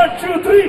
1 2 3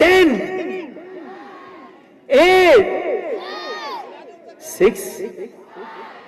10 8 6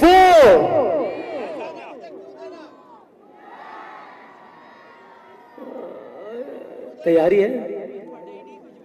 4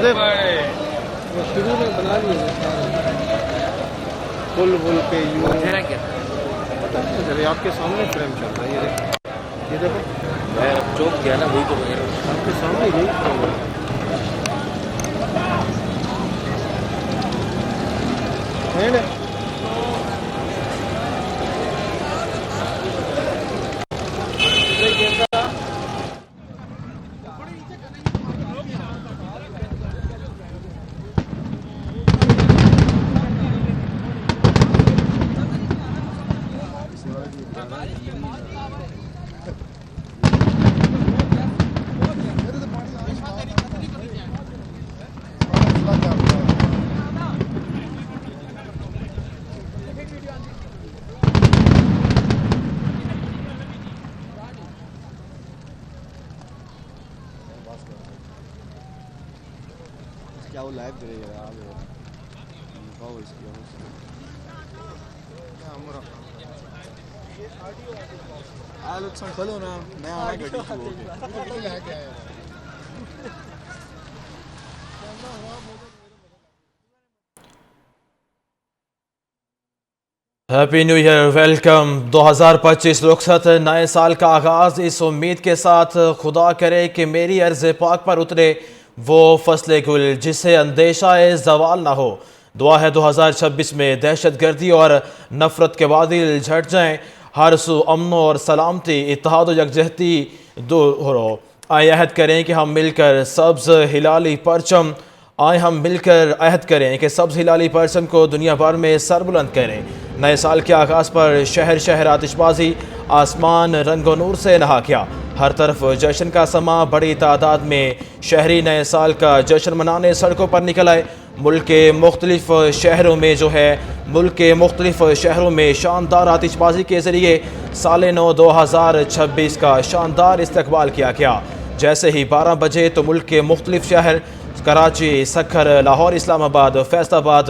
शुरू में बना लिए फुल पे यू पता नहीं चले, आपके सामने फ्रेम चल रहा है। ये देखो मैं चौक गया ना, वही तो आपके सामने यही फ्रेम है ना। क्या वो लाइव करेगा यार बताओ इसकी लोग संभलो ना, मैं आना गड्डी हैप्पी न्यू ईयर, वेलकम। 2025 रुखसत, नए साल का आगाज़ इस उम्मीद के साथ खुदा करे कि मेरी अर्ज़ पाक पर उतरे वो फसले गुल जिसे अंदेशा ज़वाल ना हो। दुआ है 2026 में दहशत गर्दी और नफ़रत के बादल झट जाएँ, हर सू अमन और सलामती, इत्तेहाद और यकजहती दूर हो। आए अहद करें कि हम मिलकर सब्ज़ हिलाली परचम हम मिलकर अहद करें कि सब्ज़ हिलाली परचम को दुनिया भर में सरबुलंद करें। नए साल के आगाज़ पर शहर शहर आतिशबाजी, आसमान रंगो नूर से नहा गया। हर तरफ जश्न का समा, बड़ी तादाद में शहरी नए साल का जश्न मनाने सड़कों पर निकल आए। मुल्क के मुख्तलिफ शहरों में शानदार आतिशबाजी के ज़रिए साल नौ 2026 का शानदार इस्तकबाल किया गया। जैसे ही 12 बजे तो मुल्क के मुख्तलिफ शहर कराची, सखर, लाहौर, इस्लामाबाद, फैसलाबाद,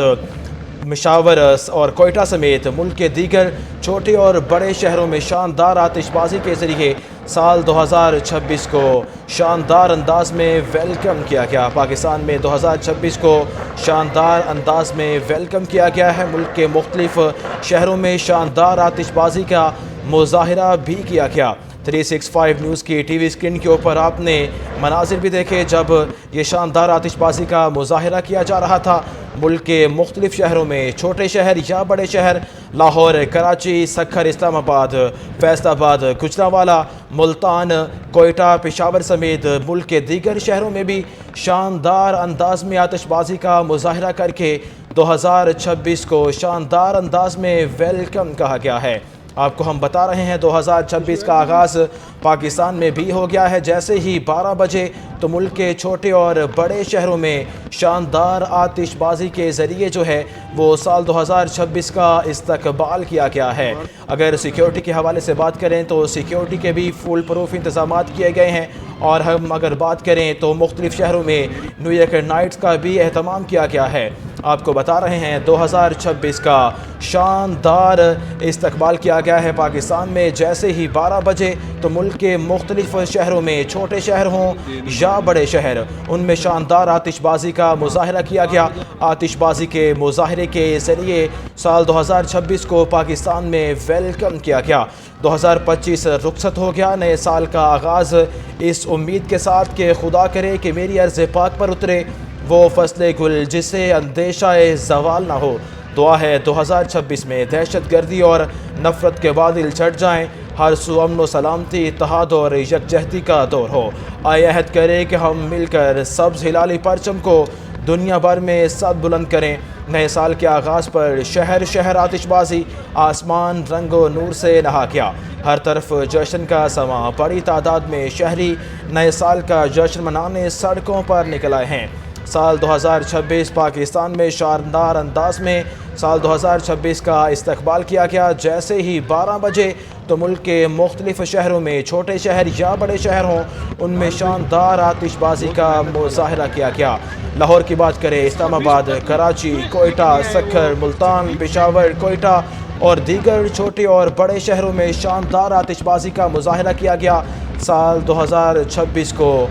पेशावर और कोयटा समेत मुल्क के दीगर छोटे और बड़े शहरों में शानदार आतिशबाजी के ज़रिए साल 2026 को शानदार अंदाज में वेलकम किया गया। पाकिस्तान में 2026 को शानदार अंदाज में वेलकम किया गया है। मुल्क के मुख्तलिफ शहरों में शानदार आतिशबाजी का मुजाहिरा भी किया गया। 365 न्यूज़ की टीवी स्क्रीन के ऊपर आपने मनाजिर भी देखे जब ये शानदार आतिशबाजी का मुजाहिरा किया जा रहा था। मुल्क के मुख्तलिफ शहरों में छोटे शहर या बड़े शहर, लाहौर, कराची, सखर, इस्लामाबाद, फैसलाबाद, गुजरांवाला, मुल्तान, कोयटा, पेशावर समेत मुल्क के दीगर शहरों में भी शानदार अंदाज में आतिशबाजी का मुजाहिरा करके 2026 को शानदार अंदाज में वेलकम कहा गया है। आपको हम बता रहे हैं 2026 का आगाज़ पाकिस्तान में भी हो गया है। जैसे ही 12 बजे तो मुल्क के छोटे और बड़े शहरों में शानदार आतिशबाजी के ज़रिए जो है वो साल 2026 का इस्तकबाल किया गया है। अगर सिक्योरिटी के हवाले से बात करें तो सिक्योरिटी के भी फुल प्रूफ इंतज़ाम किए गए हैं। और हम अगर बात करें तो मुख्तलिफ शहरों में न्यू ईयर नाइट्स का भी अहतमाम किया गया है। आपको बता रहे हैं 2026 का शानदार इस्तकबाल किया गया है पाकिस्तान में। जैसे ही 12 बजे तो मुल्क के मुख्तलिफ शहरों में छोटे शहर हों या बड़े शहर, उनमें शानदार आतिशबाजी का मुजाहिरा किया गया। आतिशबाजी के मुजाहरे के ज़रिए साल 2026 को पाकिस्तान में वेलकम किया गया। 2025 रुखसत हो गया, नए साल का आगाज़ इस उम्मीद के साथ कि खुदा करे कि मेरी अर्ज़ पाक पर उतरे वो फसले गुल जिसे अंदेशा ज़वाल ना हो। दुआ है 2026 में दहशत गर्दी और नफ़रत के बादल छट जाएँ, हर सू अमन सलामती, इत्तेहाद और यकजहती का दौर हो। आए अहद करें कि हम मिलकर सब्ज़ हिलाली परचम को दुनिया भर में सद बुलंद करें। नए साल के आगाज़ पर शहर शहर आतिशबाजी, आसमान रंगो नूर से नहा गया। हर तरफ जश्न का समा, बड़ी तादाद में शहरी नए साल का जश्न मनाने सड़कों पर निकल आए हैं। साल 2026 पाकिस्तान में शानदार अंदाज में साल 2026 का इस्तकबाल किया गया। जैसे ही 12 बजे तो मुल्क के मुख्तलिफ शहरों में छोटे शहर या बड़े शहर हों, उनमें शानदार आतिशबाजी का मुजाहिरा किया गया। लाहौर की बात करें, इस्लामाबाद, कराची, कोयटा, सखर, मुल्तान, पेशावर, कोयटा और दीगर छोटे और बड़े शहरों में शानदार आतिशबाजी का मुजाहिरा किया गया। साल 2026 को